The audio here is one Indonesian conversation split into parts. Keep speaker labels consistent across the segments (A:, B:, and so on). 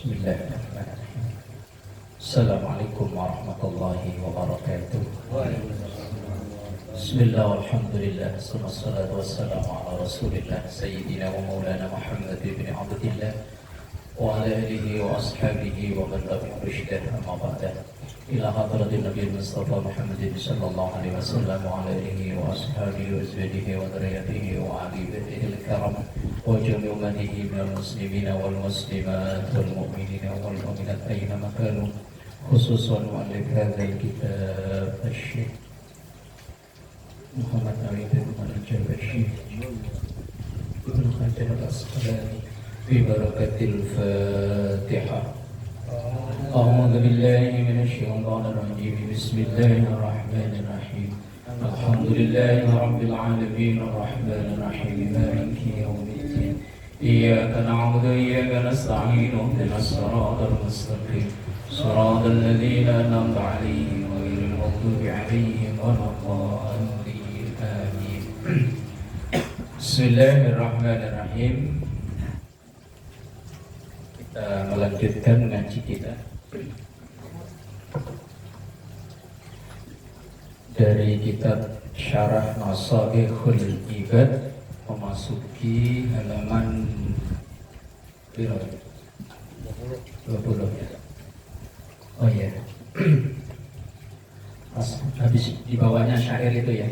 A: Bismillahirrahmanirrahim. Assalamualaikum warahmatullahi wabarakatuh. Bismillah, alhamdulillah, wassalatu wassalamu ala rasulillah Sayyidina wa maulana Muhammad ibn Abdillah wa ala alihi wa ashabihi wa man tabi'ahum bi ihsan amma ba'da. Ila hadratin Nabi Mustafa Muhammad sallallahu alaihi wasallam wa ala alihi wa ashabihi wa azwajihi wa dzurriyyatihi wa ali baitihi al-kiram wa jami' ummatihi minal muslimina wal muslimat wal mu'minina wal mu'minat aina ma kanu, khususan mu'allif hadzal kitab asy-Syaikh Muhammad Nawawi bin Al-Jabashi Ibnu Hajar Al-Asqalani fi barakatil Fatihah. A'udzu billahi minasy syaithanir rajim. Bismillahirrahmanirrahim. Alhamdulillahi rabbil alamin arrahmanir rahim maliki yaumiddin. Iyyaka na'budu wa iyyaka nasta'in ihdinas siratal mustaqim siratal ladzina an'amta 'alaihim ghairil maghdubi 'alaihim waladdallin. Amin. Bismillahirrahmanirrahim. Kita melanjutkan ngaji kita dari kitab Syarah Nasaihul Ibad, memasuki halaman 20 ya. Oh ya. Habis di bawahnya syair itu ya.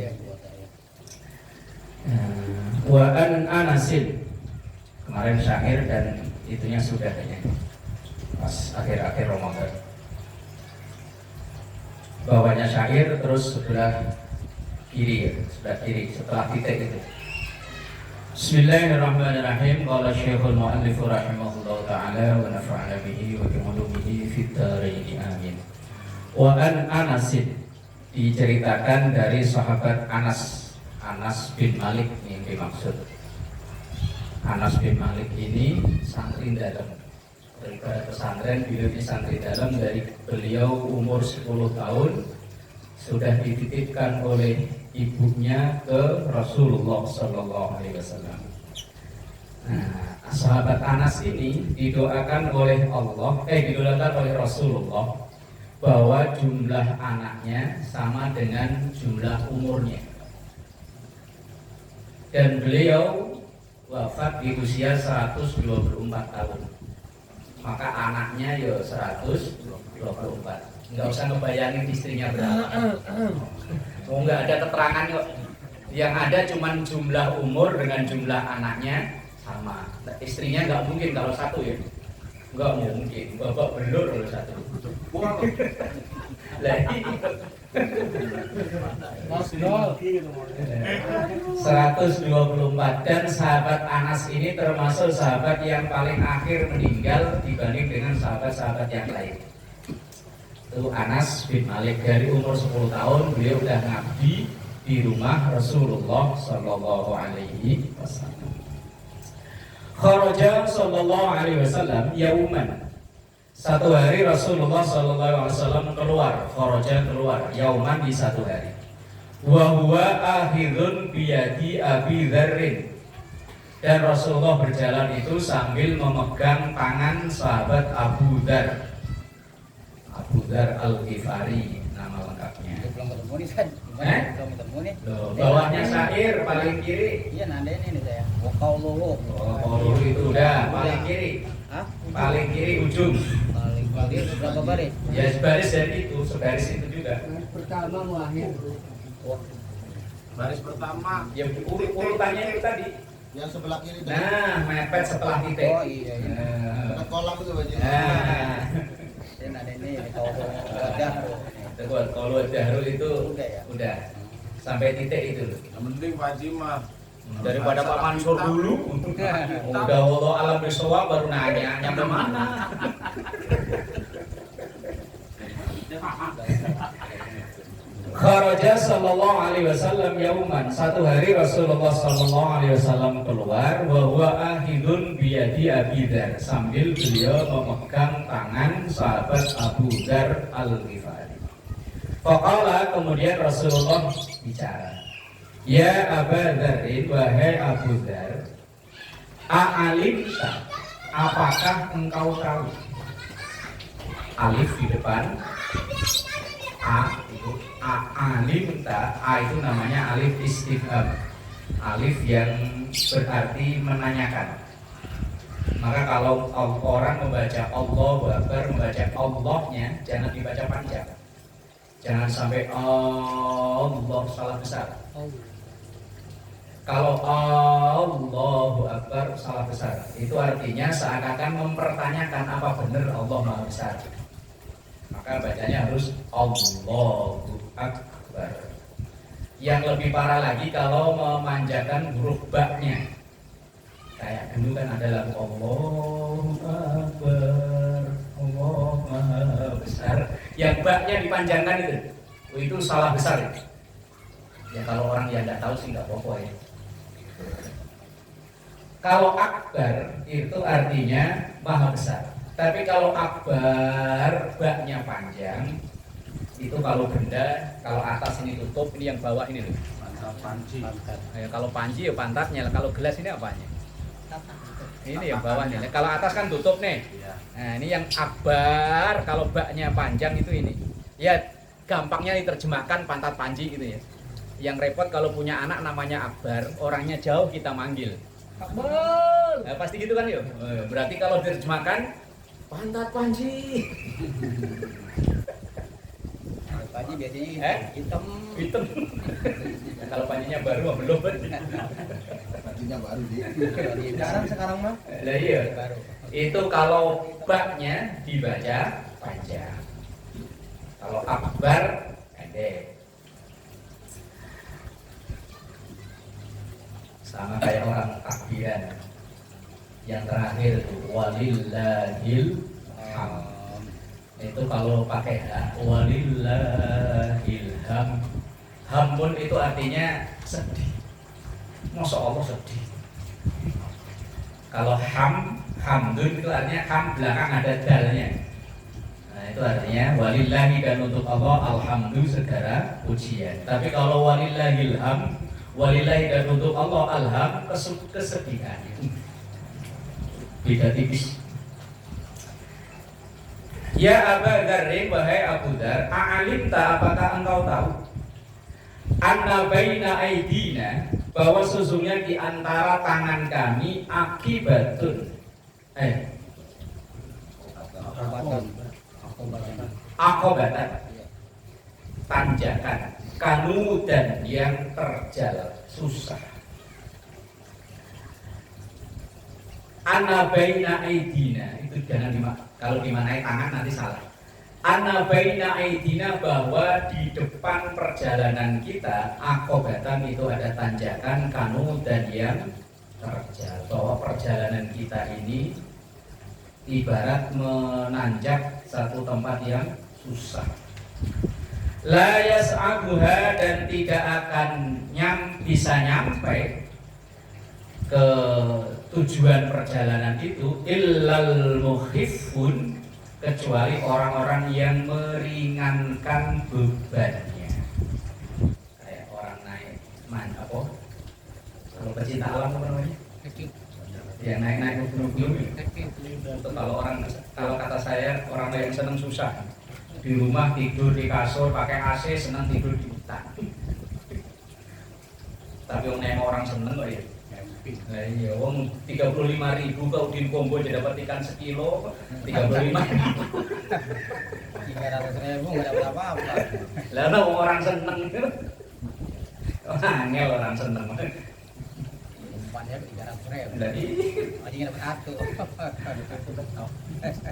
A: Wa an Anasin. Kemarin syair dan itunya sudah ya. Pas akhir-akhir Ramadan. Bawahnya syair, terus sebelah kiri ya, sebelah kiri setelah titik itu. Bismillahirrahmanirrahim. Qala Syekhul Mu'allif rahimahullah ta'ala wa nafa'ana bihi wa bi'ulumihi fid dharain amin. Wa an Anasin, diceritakan dari sahabat Anas bin Malik yang dimaksud. Anas bin Malik ini santri dalam daripada pesantren, beliau ini santri dalam. Dari beliau umur 10 tahun sudah dititipkan oleh ibunya ke Rasulullah Sallallahu Alaihi Wasallam. Nah, sahabat Anas ini didoakan oleh Rasulullah bahwa jumlah anaknya sama dengan jumlah umurnya, dan beliau wafat di usia 124 tahun. Maka anaknya ya 124. Nggak usah ngebayangin istrinya berapa. Nggak ada keterangan kok. Yang ada cuman jumlah umur dengan jumlah anaknya sama. Istrinya nggak mungkin kalau satu ya. Nggak mungkin. Bapak belur kalau satu. Lagi 124. Dan sahabat Anas ini termasuk sahabat yang paling akhir meninggal dibanding dengan sahabat-sahabat yang lain. Itu Anas bin Malik, dari umur 10 tahun beliau sudah ngabdi di rumah Rasulullah Sallallahu Alaihi Wasallam. Kharaja Sallallahu Alaihi Wasallam yauman. Satu hari Rasulullah Sallallahu Alaihi Wasallam keluar. Kharaja keluar yauman, di satu hari. Wa huwa akhidun biyadi Abi Dzarrin. Dan Rasulullah berjalan itu sambil memegang tangan sahabat Abu Dzar. Abu Dzar Al-Ghifari nama lengkapnya.
B: Belum ketemu nih kan? Belum ketemu nih.
A: Bawahnya syair paling kiri.
B: Iya, nanda ini saya. Waqauluhu.
A: Oh, itu udah paling kiri.
B: Hah?
A: Paling kiri ujung.
B: Paling kiri berapa baris?
A: Ya sebaris dari itu, sebaris itu juga.
C: Pertama muahir.
D: Baris pertama
A: Ya urutannya itu tadi.
D: yang sebelah kiri itu.
A: Nah, mepet setelah titik.
B: Oh iya iya.
D: Ada kolam itu baju.
A: Nah,
B: Ini nanda ini kalau wadah.
A: kalau dahrul itu udah sampai titik itu loh.
D: Yang penting Pak Haji mah
A: Daripada Pak Mansur dulu, udah wallah alam bisawab baru nanya nyampe mana. Kharaja sallallahu alaihi wasallam yauman. Satu hari Rasulullah sallallahu alaihi wasallam keluar, wa huwa ahidun biyadi Abi Dzar, sambil beliau memegang tangan sahabat Abu Dzar Al-Ghifari. Faqala, kemudian Rasulullah bicara, ya Aba Dzarrin, wahai Abu Dzar, a'alimta, apakah engkau tahu? alif di depan, a itu alim ta, a itu namanya alif istifham, alif yang berarti menanyakan. Maka kalau orang membaca Allahu Akbar, membaca Allahnya jangan dibaca panjang, jangan sampai Allah salah besar. Kalau Allahu Akbar salah besar, itu artinya seakan-akan mempertanyakan apa benar Allah Maha Besar. Maka bacanya harus Allahu Akbar. Yang lebih parah lagi kalau memanjakan huruf ba-nya. Kayak dulu kan ada lagu Allahu Akbar, Allah Maha Besar. Yang ba-nya dipanjangkan itu salah besar ya. Ya kalau orang yang nggak tahu sih nggak apa-apa ya. Kalau akbar itu artinya maha besar. Tapi kalau akbar baknya panjang, itu kalau benda, kalau atas ini tutup, ini yang bawah ini loh.
D: Panci.
A: Ya, kalau panci ya pantatnya, kalau gelas ini apanya? Ini yang bawah nih. Kalau atas kan tutup nih. Nah ini yang akbar, kalau baknya panjang itu ini. Ya gampangnya diterjemahkan pantat panci gitu ya. Yang repot kalau punya anak namanya Akbar, orangnya jauh kita manggil Akbar. Nah, pasti gitu kan yuk. Berarti kalau diterjemahkan pantat panci.
B: Panci biasanya hitam.
A: Hitam. Kalau pancinya baru belum.
D: Pancinya baru dia.
B: Sekarang mah.
A: Lah iya.
B: Baru.
A: Itu kalau baknya dibaca panjang. Kalau Akbar pendek. Sama kayak orang takbiran yang terakhir itu walillahil ham. Itu kalau pakai walillahil ham. Hamun itu artinya sedih. Masya Allah sedih. Kalau hamdun itu artinya ham belakang ada dalnya. Nah itu artinya walillahi dan untuk Allah alhamdu segala pujian. Tapi kalau walillahil ham, walillahi dan untuk Allah alham kesedihan. Beda tipis. Ya Aba Dzarrin, wahai Abu Dzar, a'alimta apakah engkau tahu? Anna baina aidina, bahwa sesungguhnya di antara tangan kami akibatun akobatan tanjakan kanudan yang terjal susah. Ana baina aidina itu jangan kalau dimanai tangan nanti salah. Ana baina aidina bahwa di depan perjalanan kita akobatan itu ada tanjakan kanudan yang terjal. Bahwa perjalanan kita ini ibarat menanjak satu tempat yang susah. La yas'abuha dan tidak akan bisa nyampe ke tujuan perjalanan itu illal mukhifun, kecuali orang-orang yang meringankan bebannya. Kayak orang naik apa? Kalau pecinta alam apa namanya? Yang naik-naik gunung-gunung. Itu kalau kata saya orang yang senang susah. Di rumah tidur di kasur pakai AC, senang tidur di hutan. Tapi orang seneng kok ya. Nah iya, wong 35.000 kau di combo jadi dapat ikan sekilo 35.000.
B: 300.000 nggak dapat apa-apa.
A: Lah orang seneng. Angel orang seneng.
B: Umpannya 300.000.
A: Jadi
B: Aja dapat satu.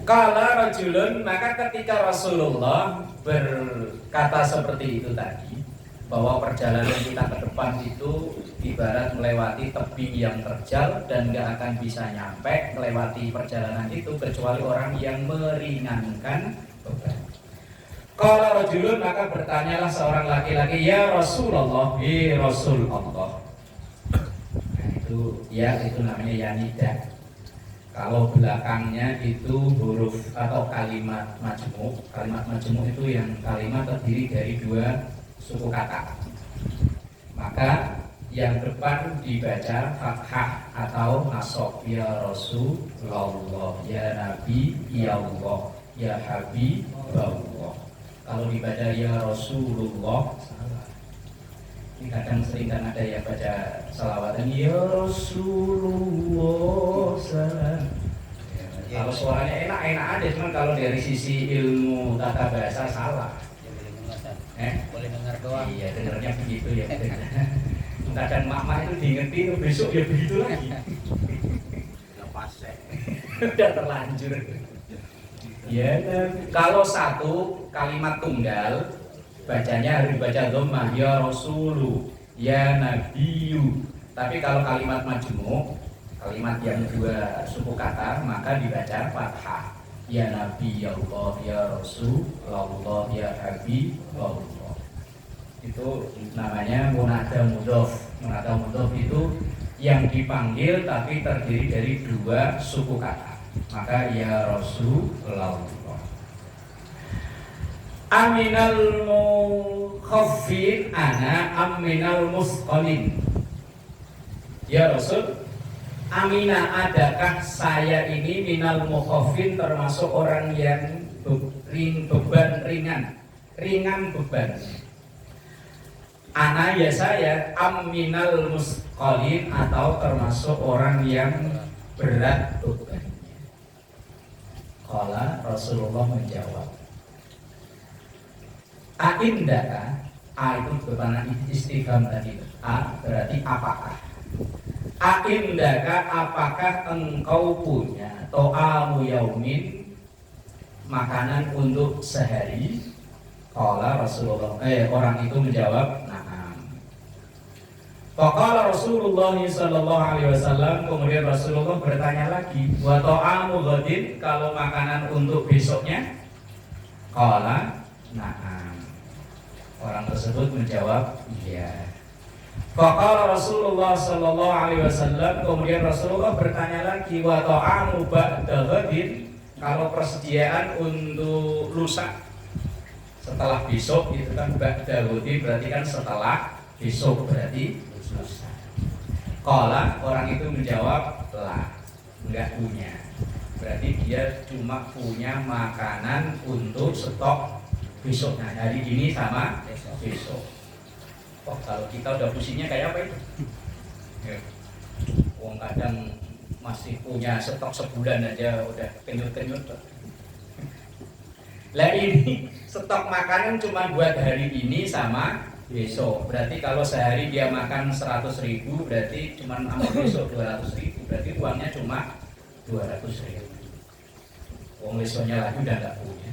A: Kala rajulun, maka ketika Rasulullah berkata seperti itu tadi, bahwa perjalanan kita ke depan itu ibarat melewati tebing yang terjal dan gak akan bisa nyampe melewati perjalanan itu kecuali orang yang meringankan beban. Kala rajulun, maka bertanyalah seorang laki-laki, ya Rasulullah, Rasul Allah. Nah itu namanya yanida. Kalau belakangnya itu huruf atau kalimat majmuk. Kalimat majmuk itu yang kalimat terdiri dari dua suku kata. Maka yang depan dibaca fathah atau nasab, ya Rasulullah, ya Nabi, ya Allah. ya Habibullah. Kalau dibaca ya Rasulullah salah. Ini kadang sering kan ada yang baca salawatan ya Rasulullah salam. Kalau suaranya enak-enak aja, cuman kalau dari sisi ilmu tata bahasa salah.
B: Ya, boleh dengar, boleh dengar doang.
A: Iya, dengarnya begitu ya. Kadang mama itu diingetin, besok ya begitu lagi. Udah terlanjur. Ya, kalau satu kalimat tunggal bacanya harus dibaca dhammah ya Rasulu, ya Nabiyu. Tapi kalau kalimat majmu', kalimat yang dua suku kata, maka dibaca fathah. Ya Nabi, ya Allah, ya Rasul, Allah, ya Habib, Allah. Itu namanya munada mudhof. Munada mudhof itu yang dipanggil tapi terdiri dari dua suku kata. Maka ya Rasulullah. Aminal mukhaffin ana aminal musqalin. Ya Rasul, Amina, adakah saya ini minal mukhaffin termasuk orang yang beban ringan beban. Ana ya saya aminal musqalin atau termasuk orang yang berat bebannya. Qala Rasulullah menjawab, Aindaka, A itu bermakna istifham tadi. A berarti apakah? Aindaka, apakah engkau punya to'amu yaumin, makanan untuk sehari? Qala Rasulullah, orang itu menjawab, na'am. Faqala Rasulullah sallallahu alaihi wasallam, kemudian Rasulullah bertanya lagi, wa ta'amu ghadin, kalau makanan untuk besoknya? Qala na'am. Orang tersebut menjawab, iya. Faqala Rasulullah sallallahu alaihi wasallam, kemudian Rasulullah bertanya lagi, wa ta'amu ba'da ghadin, kalau persediaan untuk lusa setelah besok itu kan ba'da ghadin, berarti kan setelah besok, berarti lusa. Qala, orang itu menjawab, lah, enggak punya. Berarti dia cuma punya makanan untuk stok besok. Nah, hari ini sama besok. Oh, kalau kita udah pusingnya kayak apa itu? Ya. Wong kadang masih punya stok sebulan aja udah kenyut-kenyut. Lah ini stok makanan cuma buat hari ini sama besok. Berarti kalau sehari dia makan 100.000, berarti cuma sama besok 200.000. Berarti uangnya cuma 200.000. Wong besoknya lagi udah nggak punya.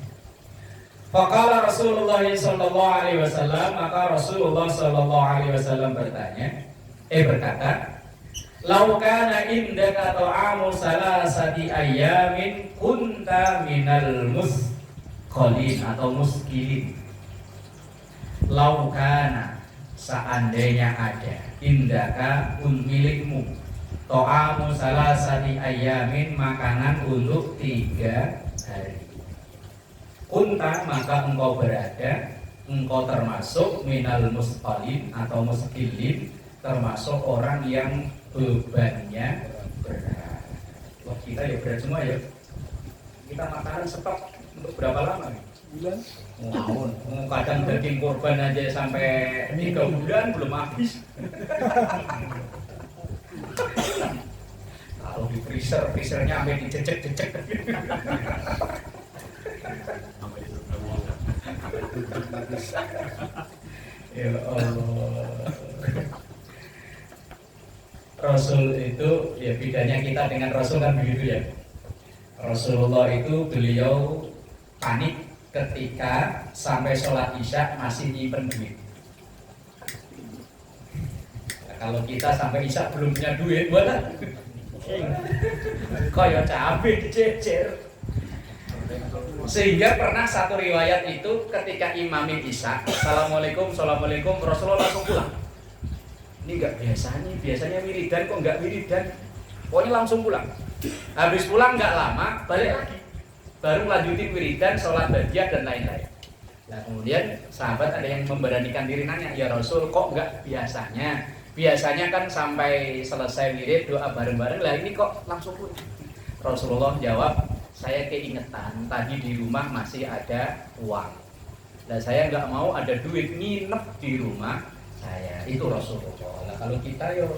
A: Faqala Rasulullah sallallahu alaihi wasallam, maka Rasulullah sallallahu alaihi wasallam berkata, "Lau kana indaka ta'amu salasati ayyamin kunta minal musqalin atau muskilin." Lau kana, seandainya ada, indaka milikmu, ta'amu salasati ayyamin, makanan untuk 3 hari. Kunta, maka engkau berada, engkau termasuk minal musqalin atau muskilin, termasuk orang yang bebannya berat. Wah, kita ya berat semua ya. Kita makanan stok untuk berapa lama nih?
D: Bulan.
A: Kadang daging korban aja sampai 3 bulan belum habis. Kalau di freezernya sampai dicecek-cecek. Ya Allah. Rasul itu ya bedanya kita dengan Rasul kan begitu ya. Rasulullah itu beliau panik ketika sampai sholat isya masih nyimpen duit. Nah, kalau kita sampai isya belum punya duit, buatan kaya cabai dicecer. Sehingga pernah satu riwayat itu ketika imamin isya, assalamualaikum, assalamualaikum, Rasulullah langsung pulang. Ini enggak biasanya wiridan, kok enggak wiridan, pokoknya langsung pulang. Habis pulang enggak lama, balik lagi, baru lanjutin wiridan, sholat badiah dan lain-lain. Nah kemudian sahabat ada yang memberanikan diri nanya, ya Rasul kok enggak biasanya? Biasanya kan sampai selesai wirid doa bareng-bareng, lah ini kok langsung pulang? Rasulullah jawab, saya keingetan tadi di rumah masih ada uang. Nah saya nggak mau ada duit nginep di rumah saya. Itu Rasulullah. Nah kalau kita yo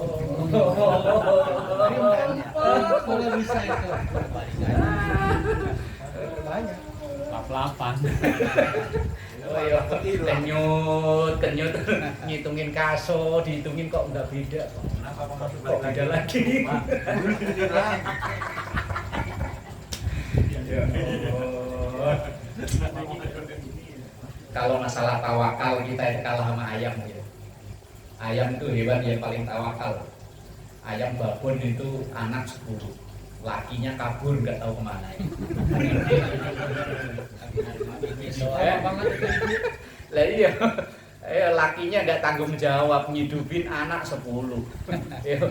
B: Kalau bisa itu
A: banyak.
B: lap-lapan.
A: Oh iya, kenyut, ngitungin kaso, dihitungin kok nggak beda. Kok beda lagi? Ya Allah. Kalau masalah tawakal kita itu kalah sama ayam gitu. Ayam itu hewan yang paling tawakal. Ayam babon itu anak 10, lakinya kabur nggak tahu kemana. Lah iya, lakinya nggak tanggung jawab ngidupin anak 10,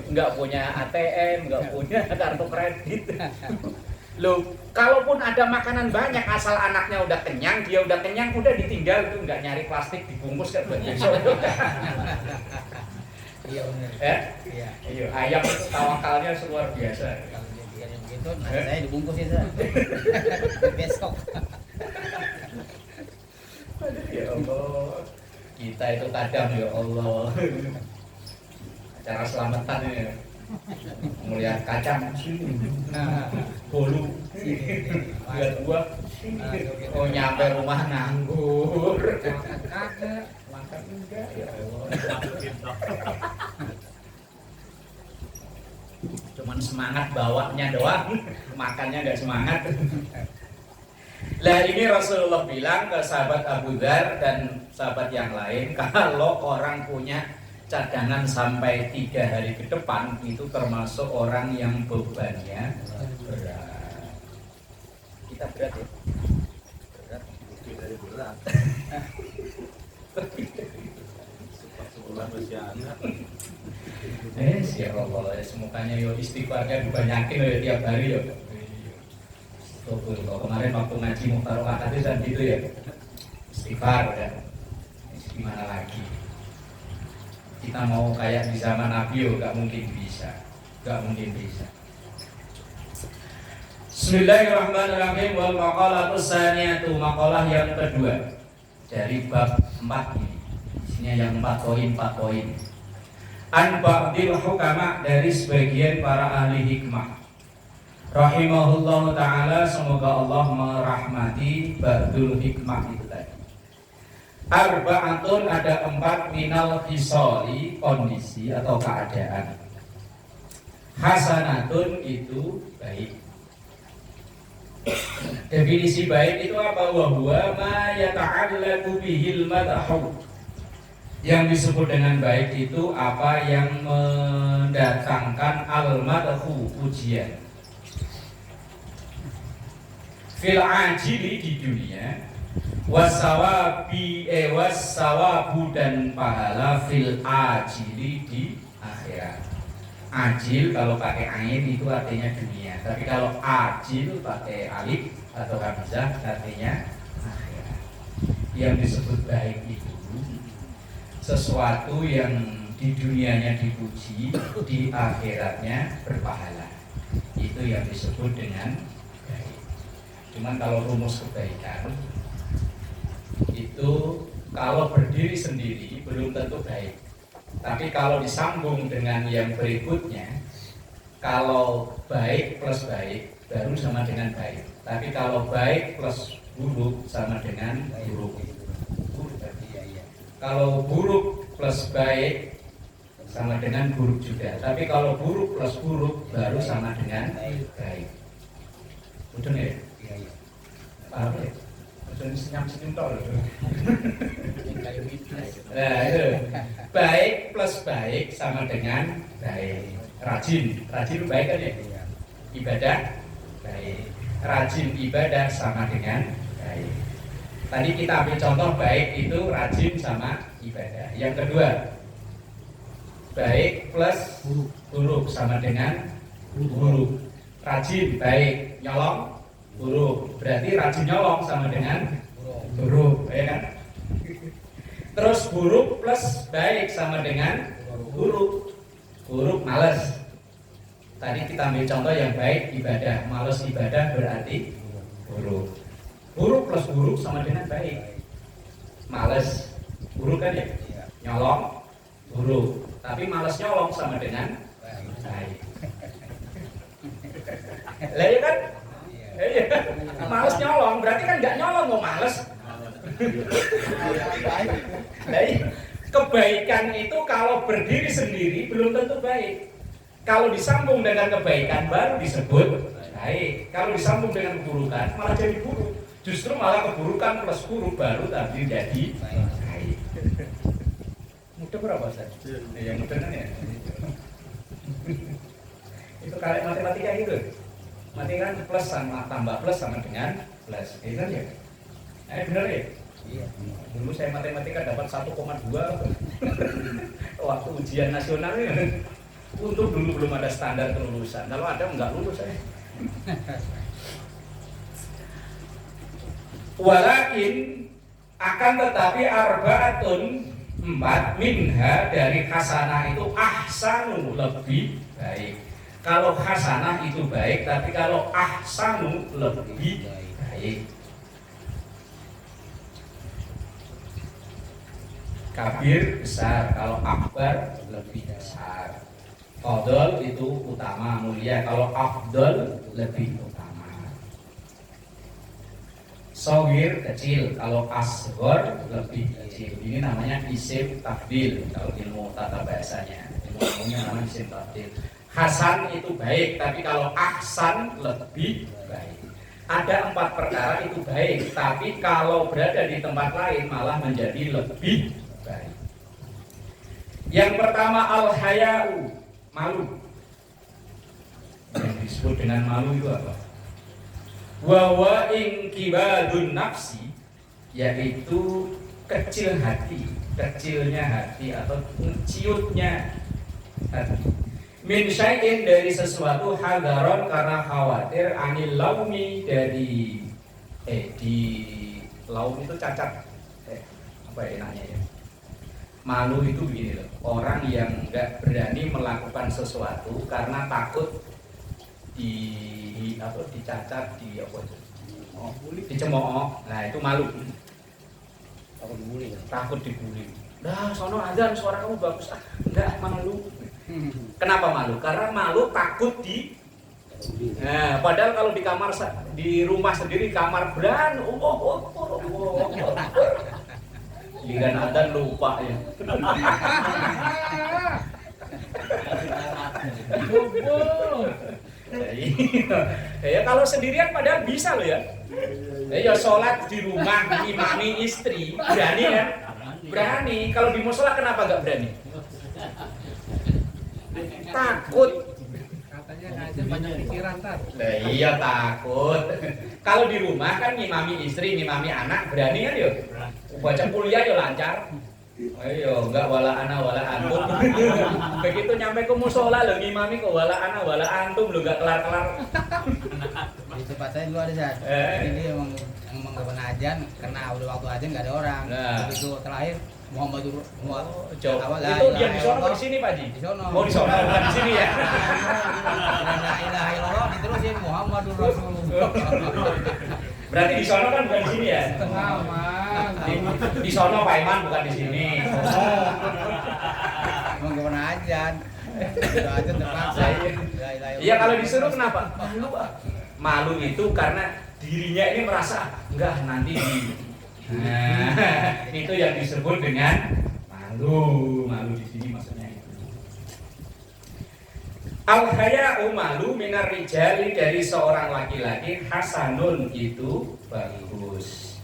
A: nggak punya ATM, nggak punya kartu kredit. Loh, kalaupun ada makanan banyak asal anaknya udah kenyang, dia udah kenyang, udah ditinggal tuh, nggak nyari plastik dibungkus kan buat besok.
B: Iya benar. Iya.
A: Iya, ayam itu tawakalnya luar biasa.
B: Kalau dia yang begitu, nah saya dibungkus ya, besok.
A: Ya Allah, kita itu kadang ya Allah, cara selamatan ini, melihat kacang, bolu, lihat buah, oh nyampe rumah nganggur, makan kagak, makan enggak, ya Allah. Cuman semangat bawanya doang, makannya nggak semangat. Lah ini Rasulullah bilang ke sahabat Abu Dzar dan sahabat yang lain, kalau orang punya cadangan sampai 3 hari ke depan itu termasuk orang yang bebannya berat. Kita berat ya? Berat.
D: Dari berat. Sebulan masih anak.
A: Ya Allah, semukanya yo istighfarnya dibanyakin ya tiap hari yo. Kalau kemarin waktu ngaji Muhtarolah hadis dan gitu ya, istighfar ya. Gimana lagi? Kita mau kayak di zaman Nabi, nggak mungkin bisa, nggak mungkin bisa. Bismillahirrahmanirrahim. Wal maqalatus tsaniyatu, maqalah yang kedua dari bab 4 ini. Isinya yang 4 poin. An ba'dil hukama, dari sebagian para ahli hikmah. Rahimahullah ta'ala, semoga Allah merahmati ba'dul hikmah itu tadi. Arba'atun, ada 4 minal khisali, kondisi atau keadaan. Hasanatun, itu baik. Definisi baik itu apa? Wahuwa ma yata'allaqu bihil madahu. Yang disebut dengan baik itu apa yang mendatangkan al-madahu, pujian. Fil ajili, di dunia, wasawabu dan pahala fil ajili, di akhirat. Ajil kalau pakai ain itu artinya dunia, tapi kalau ajil pakai alif atau hamzah artinya akhirat. Yang disebut baik itu sesuatu yang di dunianya dipuji, di akhiratnya berpahala. Itu yang disebut dengan baik. Cuman kalau rumus kebaikan itu kalau berdiri sendiri belum tentu baik. Tapi kalau disambung dengan yang berikutnya, kalau baik plus baik baru sama dengan baik. Tapi kalau baik plus buruk sama dengan buruk. Kalau buruk plus baik sama dengan buruk juga. Tapi kalau buruk plus buruk baru sama dengan baik. Udah ya? Iya. Paham ya? Udah senyum-senyum tol. Nah itu, baik plus baik sama dengan baik. Rajin baik kan ya? Ibadah baik. Rajin ibadah sama dengan baik. Tadi kita ambil contoh baik itu rajin sama ibadah. Yang kedua, baik plus buruk sama dengan buruk. Rajin baik, nyolong buruk. Berarti rajin nyolong sama dengan buruk, ya kan? Terus buruk plus baik sama dengan buruk. Buruk males. Tadi kita ambil contoh yang baik ibadah, males ibadah berarti Buruk. Buruk plus buruk sama dengan baik. Males, buruk kan ya?
B: Iya.
A: Nyolong, buruk. Tapi males nyolong sama dengan baik. Lah ya kan? Iya. Males nyolong, berarti kan nggak nyolong mau males. Lah iya. Kebaikan itu kalau berdiri sendiri belum tentu baik. Kalau disambung dengan kebaikan baru disebut baik. Kalau disambung dengan keburukan malah jadi buruk. Justru malah keburukan plus buruk baru tadi jadi baik. Mudah berapa Ustaz? Yang mudah kan ya? Itu kayak matematika gitu. Matematika kan plus sama tambah plus sama dengan plus. Itu kan ya? Benar ya?
B: Iya.
A: Dulu saya matematika dapat 1,2 waktu ujian nasional ya. Untuk dulu belum ada standar kelulusan. Kalau ada nggak lulus saya. Walakin akan tetapi arbaatun 4 minha dari hasanah itu ahsanu lebih baik. Kalau hasanah itu baik, tapi kalau ahsanu lebih baik. Kabir besar, kalau akbar lebih besar. Fadl itu utama, mulia. Kalau afdal lebih utama. Shagir kecil, kalau asghar lebih kecil. Ini namanya isim tafdil kalau ilmu tata bahasanya. Ilmunya namanya isim tafdil. Hasan itu baik, tapi kalau ahsan lebih baik. Ada 4 perkara itu baik, tapi kalau berada di tempat lain malah menjadi lebih baik. Yang pertama al-haya'u, malu. Yang disebut dengan malu itu apa? Wa inkibadun nafsi, yaitu kecil hati, kecilnya hati atau ciutnya hati. Min syai'in dari sesuatu hadaron karena khawatir anil laumi dari di laum itu cacat. Apa ya enaknya ya? Malu itu begini loh, orang yang nggak berani melakukan sesuatu karena takut dicacat, dicemooh. Nah itu malu. Takut dibully. Dah, sono azan suara kamu bagus. Enggak, malu. Kenapa malu? Karena malu takut Nah, padahal kalau di kamar di rumah sendiri kamar beran, giliran adzan lupa ya. Ya kalau sendirian padahal bisa loh ya. Ya sholat di rumah imami istri berani kan? Berani. Kalau di musola kenapa nggak berani? Takut.
C: Katanya aja banyak pikiran tar.
A: Iya takut. Kalau di rumah kan ngimami istri, ngimami anak berani kan yuk. Baca kuliah ya lancar. Ayo, enggak wala ana wala antum. Begitu nyampe ke musola lo ngimami kok wala ana wala antum lo enggak kelar-kelar.
B: Di tempat saya dulu ada Zat. Ini emang nggak pernah ajan karena udah waktu ajan nggak ada orang. Begitu terakhir Muhammadur
A: Jawab. Itu dia di sono di sini Pak Ji?
B: Di sono.
A: Oh di sono bukan di sini ya.
B: La ilaha illallah diterusin Muhammadur Rasulullah.
A: Berarti di sono kan bukan di sini ya?
C: Setengah man.
A: Di sono Pak Iman bukan di sini.
B: Emang gak pernah ajan. Udah ajan terpaksa.
A: Iya kalau disuruh kenapa? Malu Pak. Malu itu karena dirinya ini merasa enggak nanti Nah, itu yang disebut dengan malu. Malu di sini maksudnya itu. Al-haya'u malu minar rijali dari seorang laki-laki hasanun itu bagus.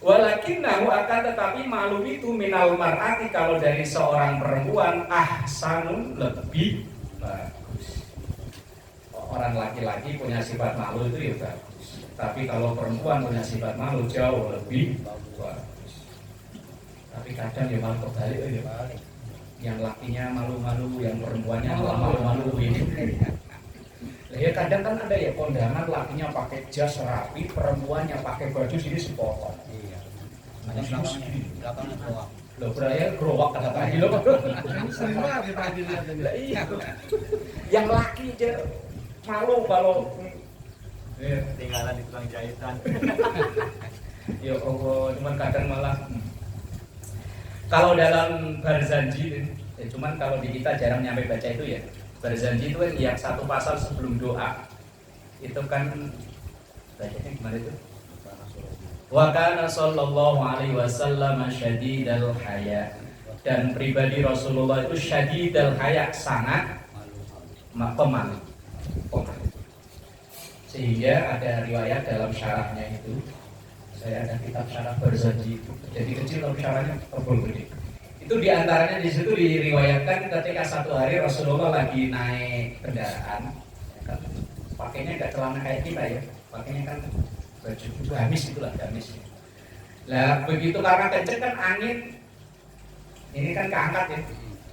A: Walakinnahu akan tetapi malu itu minal mar'ati kalau dari seorang perempuan ahsanun lebih bagus. Orang laki-laki punya sifat malu itu ya bagus. Tapi kalau perempuan punya sifat malu jauh lebih bagus. Tapi kadang ya malah kebalik ya. Yang lakinya malu-malu, yang perempuannya malah malu-malu ini. Ya kadang kan ada ya kondangan lakinya pakai jas rapi, perempuannya pakai baju sini sepotong.
B: Iya. Belakangnya doang.
A: Loh beraya gerowak kata tadi loh.
C: Sering banget Pak dilihat ini.
A: Iya. Yang laki aja malu kalau
D: Tinggalan di tukang jahitan.
A: Ya Allah, cuman kadang malah kalau dalam Barzanji, cuman kalau di kita jarang nyampe baca itu ya. Barzanji itu kan yang satu pasal sebelum doa. Itu kan bacanya gimana itu? Wa kana sallallahu alaihi wasallam syadidal haya. Dan pribadi Rasulullah itu syadidal haya, sangat pemalu. Sehingga ada riwayat dalam syarahnya itu, saya ada kitab syarah Barzanji itu, jadi kecil tapi syarahnya tebal gede. Itu diantaranya di situ diriwayatkan ketika satu hari Rasulullah lagi naik kendaraan, ya kan, pakainya nggak celana kayak kita ya, pakainya kan baju gamis itulah gamis. Lah begitu karena kenceng kan angin, ini kan keangkat ya,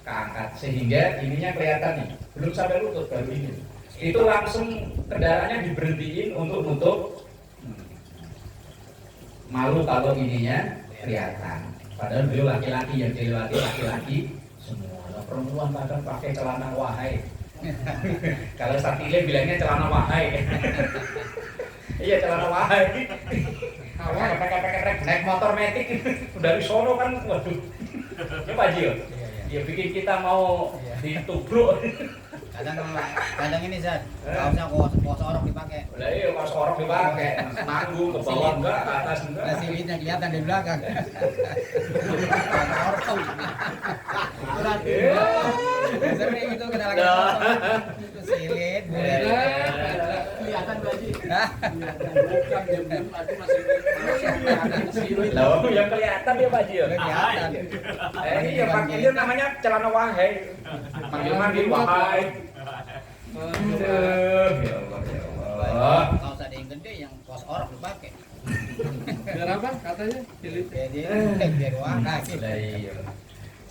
A: keangkat sehingga ininya kelihatan nih, belum sampai lutut baru ini. Itu langsung kendaraannya diberhentiin untuk nutup. Malu kalau ininya kelihatan. Padahal beliau laki-laki, yang dilewati laki-laki semua. Nah, perempuan kadang pakai celana wahai. Kalau Satile bilangnya celana wahai. Iya celana wahai. Pakai naik motor metik dari sono kan, waduh. Ini Pak Jio. Ya bikin kita mau ditubruk.
B: Kadang ini Zat, nggak usah kos orok dipakai.
A: Lah iya kos orok dipakai, nanggung ke bawah enggak, ke atas enggak.
B: Nah, silitnya kelihatan di belakang. Sering itu kita lagi itu silit,
C: Kelihatan Baji.
B: Bukan
C: Diam-diam aku masih silit.
A: Lah yang kelihatan ya Pak Jio.
B: kelihatan.
A: Iya pakai itu namanya celana wahai. Panggil mandi wahai. Aduh, ya Allah ya Allah.
B: Kalau ada yang gede yang kos orok dipakai.
C: Biar apa katanya? Silit.
B: Jadi biar warna gitu.
A: Lah iya.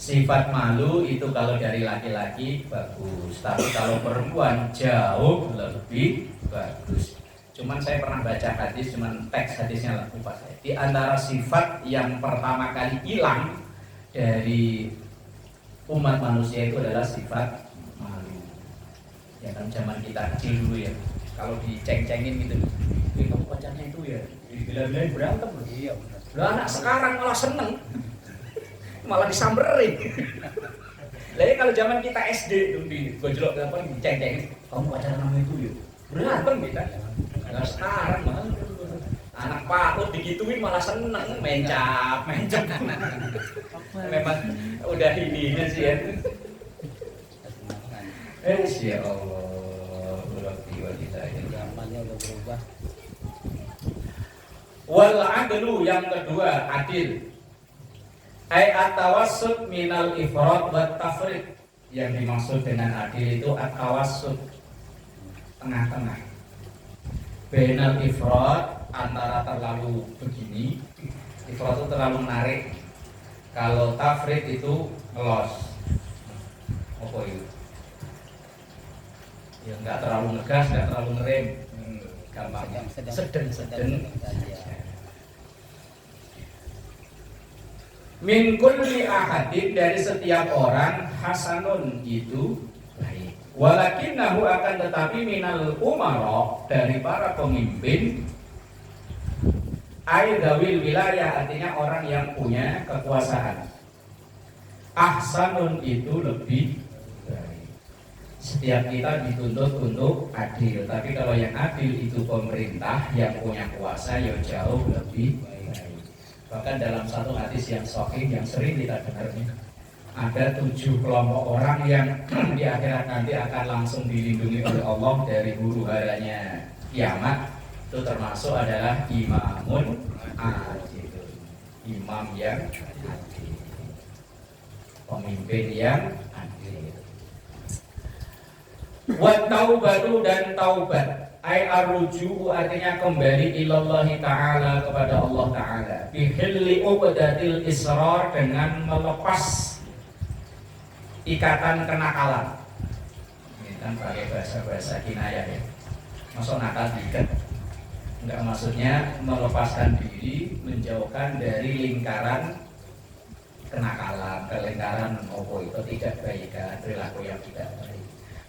A: Sifat malu itu kalau dari laki-laki bagus, tapi kalau perempuan jauh lebih bagus. Cuman saya pernah baca hadis, cuman teks hadisnya lupa saya. Di antara sifat yang pertama kali hilang dari umat manusia itu adalah sifat malu. Ya kan zaman kita kecil dulu ya, kalau diceng-cengin gitu, kamu pacarnya itu ya, bila-bilain berantem loh.
B: Iya benar.
A: Lah anak sekarang malah seneng, malah disamberin. Lah ya kalau zaman kita SD tuh di gojlok apa diceng-cengin, kamu pacaran sama itu ya, berantem kita. Nah sekarang malah anak patut digituin malah seneng, mencap. Memang udah ininya sih ya. Ya Allah, berarti wanita ini.
B: Zamannya udah berubah.
A: Wal adlu yang kedua adil. Ai at-tawassut minal ifrat wa tafrid. Yang dimaksud dengan adil itu at-tawassut, tengah-tengah. Bainal ifrat, antara terlalu begini, ifrat itu terlalu menarik. Kalau tafrid itu ngelos. Apa itu? Ya nggak terlalu ngegas, nggak terlalu ngerem. Gampangnya sedang. Min kulli ahadin, dari setiap orang, hasanun itu baik. Walakinnahu, akan tetapi, minal umara, dari para pemimpin, aidawil wilayah, artinya orang yang punya kekuasaan. Ahsanun itu lebih baik. Setiap kita dituntut untuk adil, tapi kalau yang adil itu pemerintah yang punya kuasa, ya jauh lebih baik. Bahkan dalam satu hadis yang sahih yang sering kita dengar ini, ada 7 kelompok orang yang di akhirat nanti akan langsung dilindungi oleh Allah dari huru haranya kiamat. Itu termasuk adalah imamun adil, imam yang adil, pemimpin yang adil. Wa taubatu, dan taubat, ai arruju, artinya kembali ilallahi ta'ala, kepada Allah ta'ala, bihilli uqdatil israr, dengan melepas ikatan kenakalan. Ini kan pakai bahasa kinayah ya. Masuk nakal diikat, enggak, maksudnya melepaskan diri, menjauhkan dari lingkaran kenakalan, ke lingkaran opo itu tidak baik, perilaku yang tidak baik.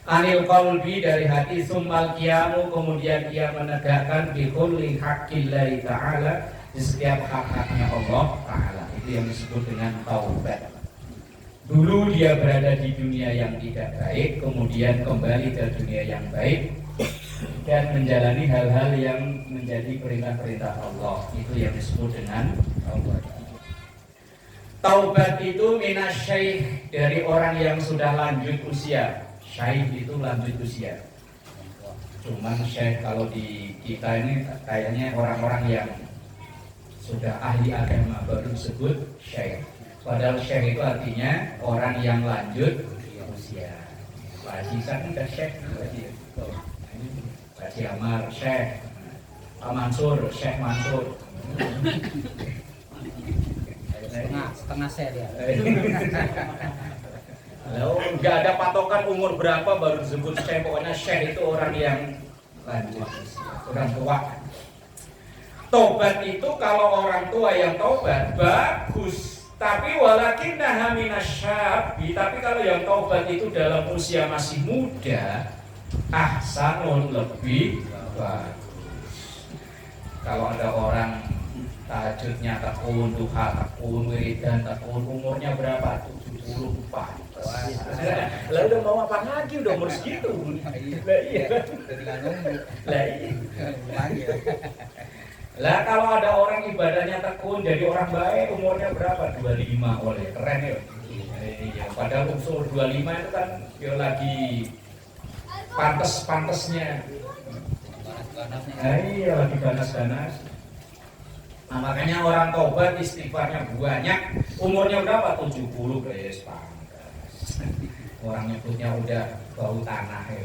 A: Anil qalbi, dari hati, summal qiyamu, kemudian ia menegakkan bi kulli haqqillahi ta'ala, di setiap hak-haknya Allah Ta'ala. Itu yang disebut dengan taubat. Dulu dia berada di dunia yang tidak baik, kemudian kembali ke dunia yang baik dan menjalani hal-hal yang menjadi perintah-perintah Allah. Itu yang disebut dengan taubat. Taubat itu minasyaikh, dari orang yang sudah lanjut usia. Syaikh itu lanjut usia. Cuman syekh kalau di kita ini kayaknya orang-orang yang sudah ahli agama baru disebut syekh. Padahal syekh itu artinya orang yang lanjut usia. Pak Haji kan udah syekh, Pak Haji Amar syekh, Pak Mansur syekh Mansur.
B: Setengah saya dia.
A: Lalu nggak ada patokan umur berapa baru disebut syekh. Pokoknya syekh itu orang yang lanjut usia, orang tua. Tobat itu kalau orang tua yang tobat bagus, tapi walakin nahaminasyabi, tapi kalau yang tobat itu dalam usia masih muda, ahsanun, lebih bagus. Kalau ada orang tahajudnya tekun, duha tekun, wiridan tekun, umurnya berapa? 74. Lalu udah mau apa lagi, udah umur segitu. Lah iya. Lah iya. Lah kalau ada orang ibadahnya tekun jadi orang baik, umurnya berapa? 25 oleh. Keren ya. Iya, padahal umur 25 itu kan dia lagi pantes-pantesnya. Iya, lagi ganas-ganas. Nah, makanya orang tobat istighfarnya banyak. Umurnya berapa? 70 guys, orang nyebutnya udah bau tanah ya.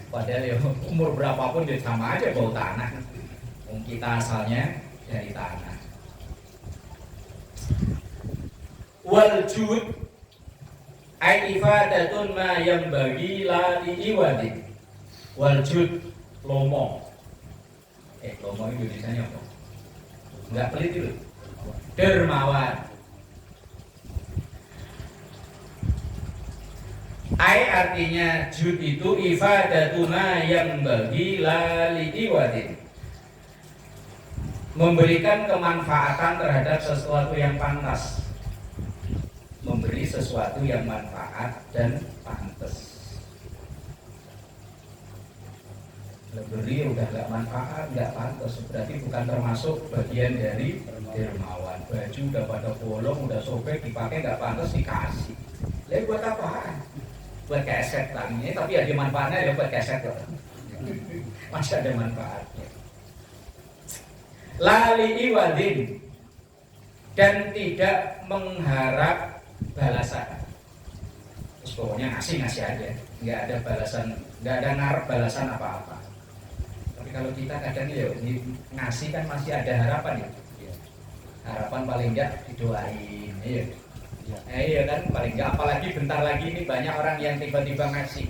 A: Padahal ya umur berapapun dia sama aja bau tanah. Kita asalnya dari tanah. Wal jud ai ifadatun ma yang bagi la liiwadin. Wal jud, lomo. Lomo itu Indonesianya apa? Enggak pelit itu. Dermawan. Ai artinya jud itu ifadatuna yang bagi lali iwadin, memberikan kemanfaatan terhadap sesuatu yang pantas, memberi sesuatu yang manfaat dan pantas. Beri udah gak manfaat, gak pantas, berarti bukan termasuk bagian dari dermawan. Baju udah pada bolong, udah sobek, dipakai gak pantas, dikasih. Lalu buat apaan? Buat keset lah ini, tapi ada manfaatnya ya buat keset loh. Masih ada manfaatnya. Lali iwadin, dan tidak mengharap balasan. Terus pokoknya ngasih aja, nggak ada balasan, nggak ada ngarep balasan apa-apa. Tapi kalau kita kadang ya ngasih kan masih ada harapan ya. Harapan paling enggak didoain, iya. Iya kan, paling enggak, apalagi bentar lagi ini banyak orang yang tiba-tiba ngasih.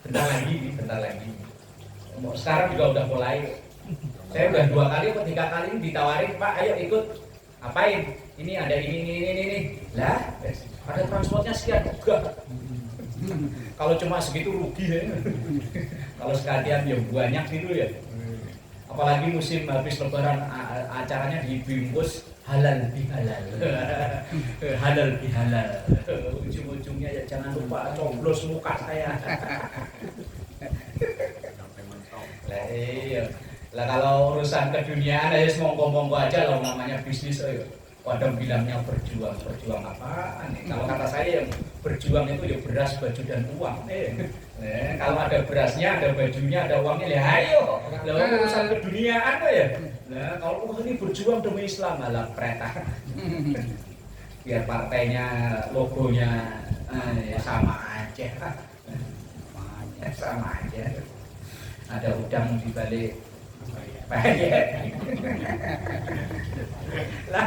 A: Bentar lagi. Sekarang juga udah mulai. Saya udah 2 kali atau 3 kali ditawarin, Pak, ayo ikut. Apain? Ini ada ini. Lah, ada transportnya sekian juga. Kalau cuma segitu rugi ya. Kalau sekalian ya banyak gitu ya. Apalagi musim habis lebaran acaranya dibungkus halal bihalal. Halal bihalal. Ujung-ujungnya ya jangan lupa coblos muka saya. Lah iya. Lah kalau urusan keduniaan ya monggo-monggo aja lah, namanya bisnis ayo. Kadang bilangnya berjuang apaan nih? Kalau kata saya yang berjuang itu ya beras, baju dan uang. Kalau ada berasnya, ada bajunya, ada uangnya, ya ayo. Lah urusan keduniaan ya. Nah kalau ini berjuang demi Islam, malah perintah. Biar partainya, logonya sama aja. Sama aja. Ada udang di balik. Lah,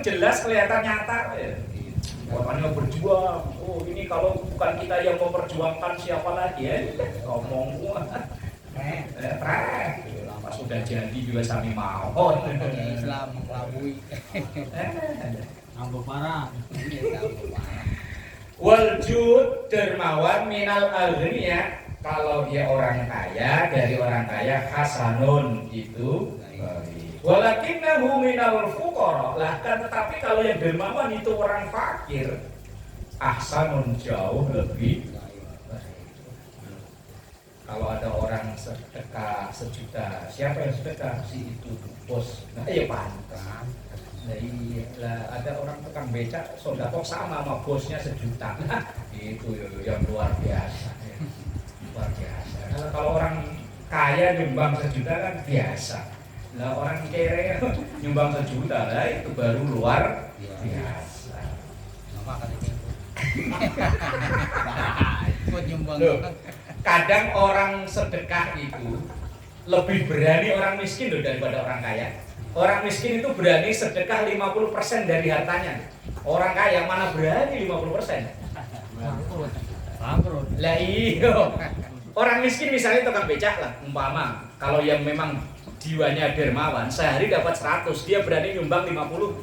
A: jelas kelihatan nyata. Makanya berjuang. Oh, ini kalau bukan kita yang memperjuangkan siapa lagi ya? Ngomong gua. Pas sudah jadi juga sami mau.
B: Islam mengelabui.
C: Ambok parah.
A: Wal jud dermawan minal aghniya, kalau dia orang kaya dari orang kaya, hasanun itu baik. Walakinnahu minal fuqara, lah kan tetapi kalau yang dermawan itu orang fakir, ahsanun jauh lebih baik. Kalau ada orang sedekah 1 juta, siapa yang sedekah? Si itu bos. Nah, ya pantas. Nah, iya, lah ada orang tukang becak sedekah sama bosnya 1 juta. Itu yang luar biasa. Ya. Luar biasa. Kalau orang kaya nyumbang 1 juta kan biasa. Nah, orang kere nyumbang 1 juta lah itu baru luar biasa.
B: Mama kan itu. Ikut nyumbang.
A: Loh, kadang orang sedekah itu lebih berani orang miskin loh daripada orang kaya. Orang miskin itu berani sedekah 50% dari hartanya. Orang kaya mana berani 50%?
B: Bangkrut.
A: Lah iya. Orang miskin misalnya tukang becak lah, umpama kalau yang memang jiwanya dermawan, sehari dapat 100, dia berani nyumbang 50.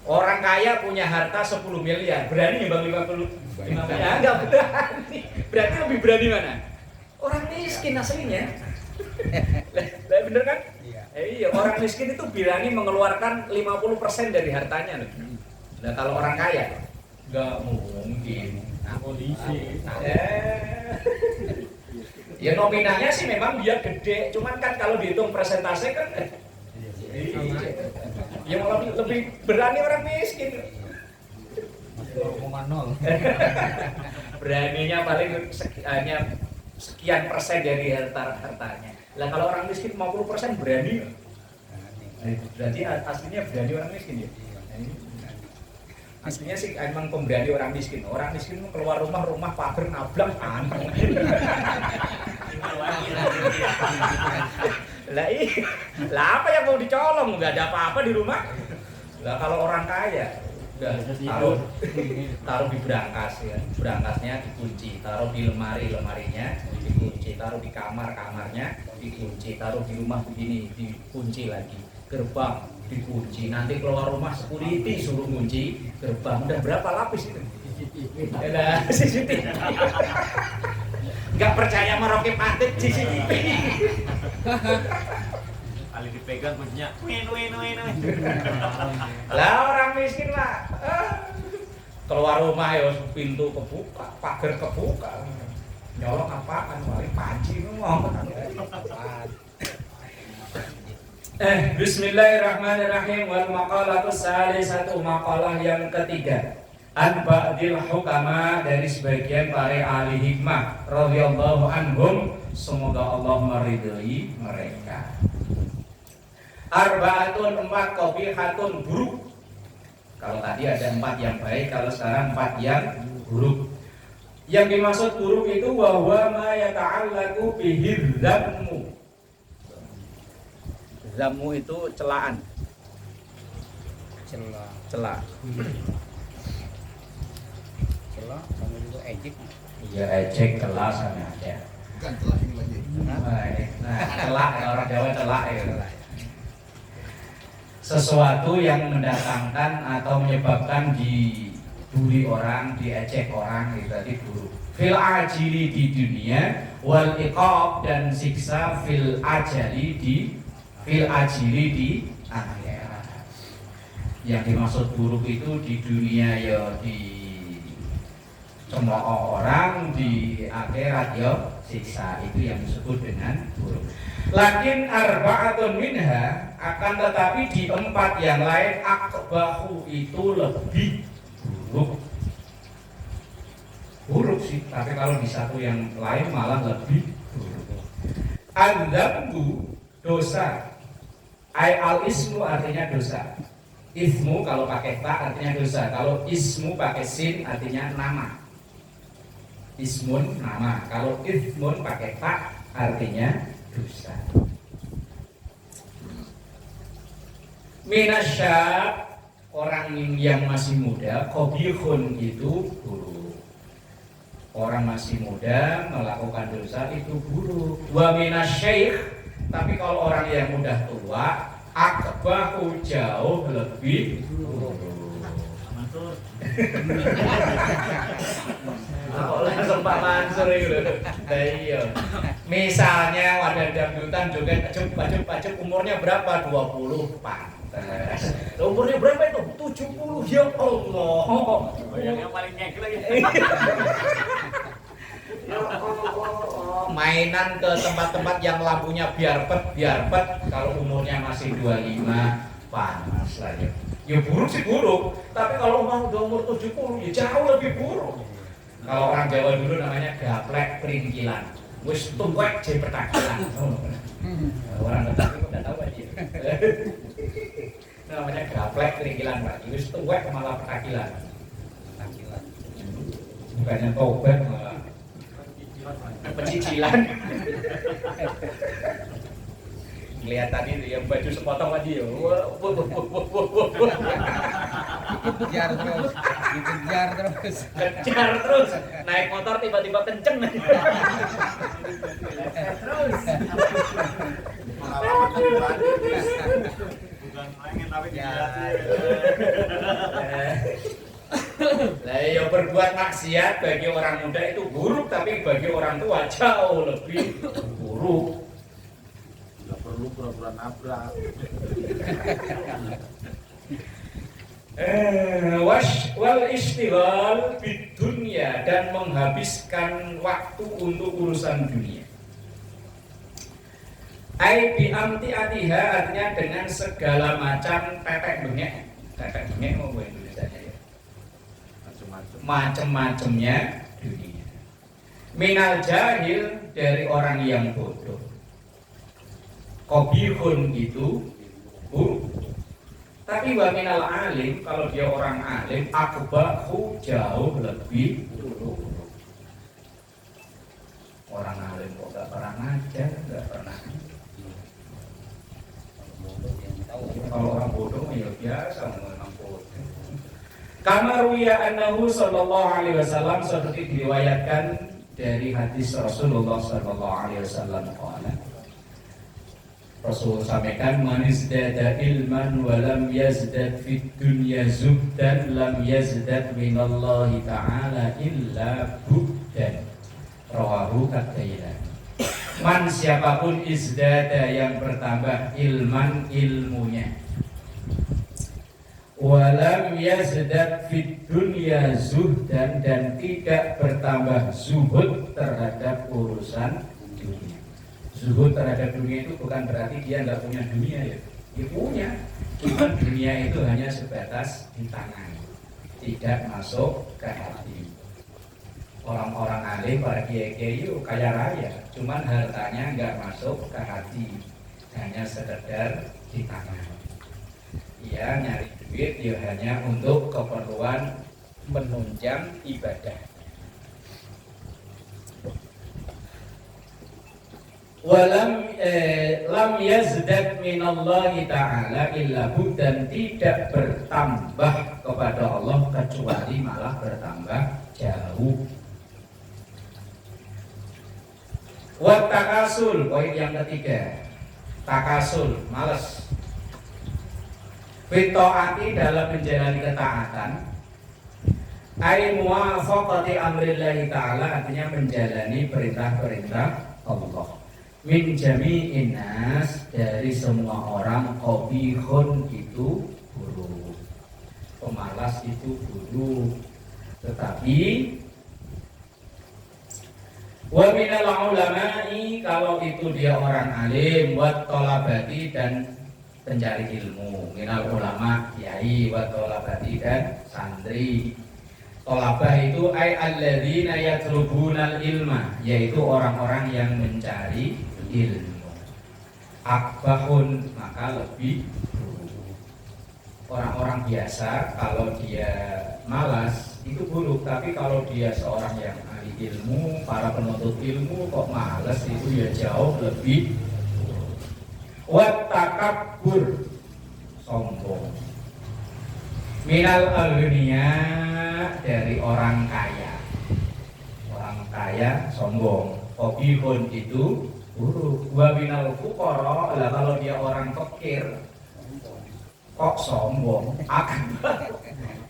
A: Orang kaya punya harta 10 miliar, berani nyumbang 50? Ya, enggak berani. Berarti lebih berani mana? Orang miskin aslinya. Lah bener kan? Iya, orang miskin itu berani mengeluarkan 50% dari hartanya loh. Nah, kalau orang kaya enggak mungkin.
C: Polisi.
A: Ya nominalnya sih memang dia gede, cuman kan kalau dihitung persentase kan yang lebih berani orang miskin.
B: 0,0.
A: Beraninya paling hanya sekian persen dari hartanya. Lah kalau orang miskin 50% berani. Berarti aslinya berani orang miskin ya. Aslinya sih emang pemberani orang miskin. Orang miskin keluar rumah pagar nabrak aneh. Lah apa yang mau dicolong? Nggak ada apa-apa di rumah. Lah kalau orang kaya udah taruh di brankas ya, brankasnya dikunci, taruh di lemarinya dikunci, taruh di kamarnya dikunci, taruh di rumah begini dikunci lagi, gerbang dikunci, nanti keluar rumah security suruh kunci gerbang. Udah berapa lapis itu? Ada CCTV. Nggak percaya merokep patit CCTV.
D: Kali dipegang kuncinya, win.
A: Lah orang miskin lah, keluar rumah ya pintu kebuka, pagar kebuka, nyolong apaan? Paling panci ngomong. Bismillahirrahmanirrahim. Wal maqalatus salisatu, maqalah yang ketiga. An ba'dil hukama, dari sebagian para ahli hikmah radhiyallahu anhum, semoga Allah meridhai mereka. Arba'atun, 4, qabihatun, buruk. Kalau tadi ada 4 yang baik, kalau sekarang 4 yang buruk. Yang dimaksud buruk itu bahwa ma yata'allaqu bihi dzammu. Zammu itu celaan. Cela.
B: Sama juga ejek.
A: Iya, ejek, cela sama aja.
C: Bukan telah ini lagi.
A: Nah, cela, orang Jawa cela ya. Sesuatu yang mendatangkan atau menyebabkan dibully orang, diejek orang, itu tadi buruk. Fil ajili di dunia, wal iqab, dan siksa fil ajali di akhirat. Yang dimaksud buruk itu di dunia ya cemooh orang, di akhirat ya siksa. Itu yang disebut dengan buruk. Lakin arba'atun minha, akan tetapi di 4 yang lain akbahu, itu lebih buruk sih, tapi kalau di satu yang lain malah lebih buruk. Adzambu, dosa. Al ismu artinya dosa. Ismu kalau pakai ta artinya dosa. Kalau ismu pakai sin artinya nama. Ismun nama. Kalau ismun pakai ta artinya dosa. Minasyab, orang yang masih muda, qabihun, itu buruk. Orang masih muda melakukan dosa itu buruk. Wa minasyaikh, tapi kalau orang yang udah tua, akbahu, jauh lebih buruk. Langsung Pak Mansur itu loh. Iya. Misalnya wadah dangdutan joget ajuk umurnya berapa? 20 pantes. Umurnya berapa itu? 70. Ya Allah.
D: Yang paling ngek lagi.
A: Ya Allah. Mainan ke tempat-tempat yang lampunya biarpet. Kalau umurnya masih 25 panas lah ya. Ya buruk sih buruk, tapi kalau mau udah umur 70 ya jauh lebih buruk. Kalau orang Jawa dulu namanya gaplek peringkilan. Wis tuwek je petakilan. Orang Betawi udah tahu aja. Namanya gaplek peringkilan, Pak. Wis tuwek malah petakilan. Petakilan. Bukannya tobat malah pecicilan. Lihat tadi tuh yang baju sepotong aja ya. Kejar terus. Naik motor tiba-tiba kenceng.
C: Pengalaman pribadi.
D: Bukan pengen tapi
B: Ya.
A: Lah ya berbuat maksiat bagi orang muda itu buruk, tapi bagi orang tua jauh lebih buruk.
C: Tidak perlu pura-pura nabrak.
A: Wal istighal bid dunya, dan menghabiskan waktu untuk urusan dunia. Ai bi amtiatiha, artinya dengan segala macam tetek bengek. Tetek bengek mau gue Indonesianya ya. Macam-macamnya dunia. Minal jahil, dari orang yang bodoh. Qabihun itu buruk. Tapi wa minal alim, kalau dia orang alim, akbahu, jauh lebih buruk. Orang alim kok gak pernah ngajar, gak pernah. Kalau orang bodoh ya biasa, memang bodoh. Kama ruya annahu sallallahu alaihi wasallam, seperti diriwayatkan dari hadis Rasulullah sallallahu alaihi wasallam qala, Rasul sampaikan, man izdada ilman wa lam yazdad fid dunya zuhdan lam yazdad minallahi ta'ala illa buhdan. Rawahu at-Tailani. Man, siapapun izdada, yang bertambah ilman, ilmunya, wa lam yazdad fid dunya zuhdan, dan tidak bertambah zuhud terhadap urusan dunia. Zuhud terhadap dunia itu bukan berarti dia nggak punya dunia ya. Dia punya, cuma dunia itu hanya sebatas di tangan, tidak masuk ke hati. Orang-orang alim, para kiai-kiai itu kaya raya, cuman hartanya nggak masuk ke hati, hanya sekedar di tangan. Ia nyari duit ya hanya untuk keperluan menunjang ibadah. Lam yazdad minallahi ta'ala illa dan tidak bertambah kepada Allah kecuali malah bertambah jauh. Wa takasul, poin yang ketiga, takasul, malas. Fitoati, dalam menjalani ketaatan. Ai muwafaqati amrillahi ta'ala, artinya menjalani perintah-perintah Allah. Min jami'in nas, dari semua orang. Qabihun itu buruk, pemalas itu buruk. Tetapi wa minal ulama'i, kalau itu dia orang alim, wa thalabati, dan pencari ilmu. Minal ulama, kiai, wa thalabati, dan santri. Thalabah itu ay alladzina yatlubunal ilma, yaitu orang-orang yang mencari ilmu. Akbahun, maka lebih buruk. Orang-orang biasa kalau dia malas itu buruk, tapi kalau dia seorang yang ahli ilmu, para penuntut ilmu kok malas, itu ya jauh lebih buruk. Wat takabbur, sombong. Minal aghniya, dari orang kaya. Orang kaya sombong. Qabihun itu buruk. Wa minal fuqara, lah kalau dia orang fakir. kok sombong akan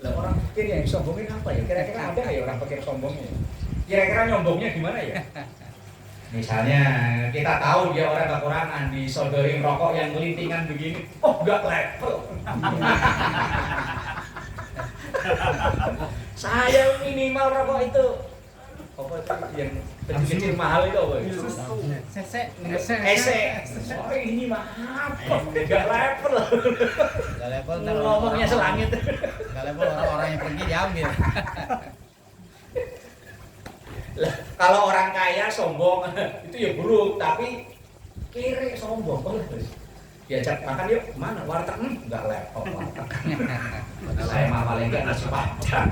A: lah orang pikir yang sombongin apa ya, kira-kira ada ya orang pikir sombongnya, kira-kira nyombongnya gimana ya? Misalnya kita tahu dia orang kekurangan disodorin rokok yang kelintingan begini, oh enggak level. Saya minimal rokok itu apa itu yang kecil-kecil mahal itu apa? Ese. Oh ini mahal, enggak level.
B: Enggak level terus
A: Ngomongnya selangit.
B: enggak level orang-orang yang pergi diambil.
A: Lah, kalau orang kaya sombong itu ya buruk, tapi kere sombong boleh. Diajak makan yuk, mana warteg? Enggak level warteg. Saya mah paling enggak nasi padang.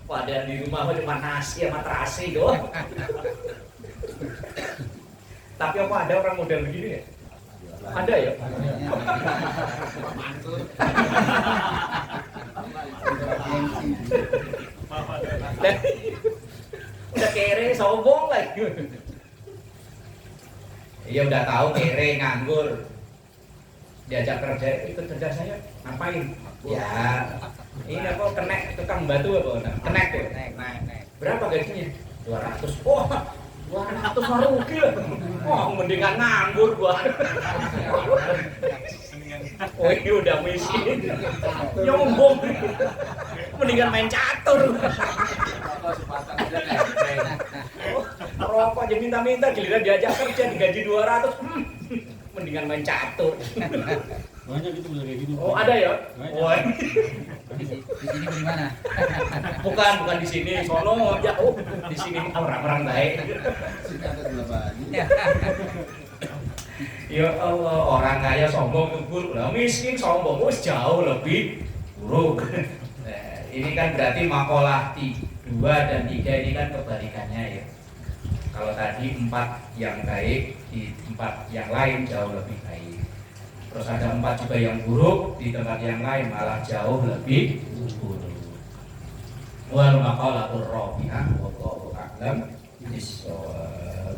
A: Padahal di rumah cuma nasi sama terasi doang. Tapi apa ada orang model begini ya? Ada ya? Udah kere sombong lagi. Iya udah tahu kere nganggur. Diajak kerja, ikut kerja saya ngapain? Ya ini apa kenek tukang batu apa? Kenek tuh.
B: Naik.
A: Berapa gajinya? 200. Wah, 200 mah rugi lah. Wah, mendingan nganggur gua. Oh, ini udah miskin. Nyombong. Mendingan main catur. Rokok aja minta-minta, giliran diajak kerja digaji 200. Mendingan main catur.
E: Banyak gitu bener kayak gitu.
A: Oh, ada ya? Oh,
B: Di sini bagaimana?
A: bukan di sini, sono jauh. Di sini orang-orang baik. Ya Allah, orang kaya sombong buruk, lah miskin sombong jauh lebih buruk. Nah, ini kan berarti makalah 2 dan 3 ini kan kebalikannya ya. Kalau tadi 4 yang baik, di 4 yang lain jauh lebih baik. Terus ada 4 juga yang buruk, di tempat yang lain malah jauh lebih buruk. Wal maqalatur rabi'ah wallahu a'lam bis-shawab.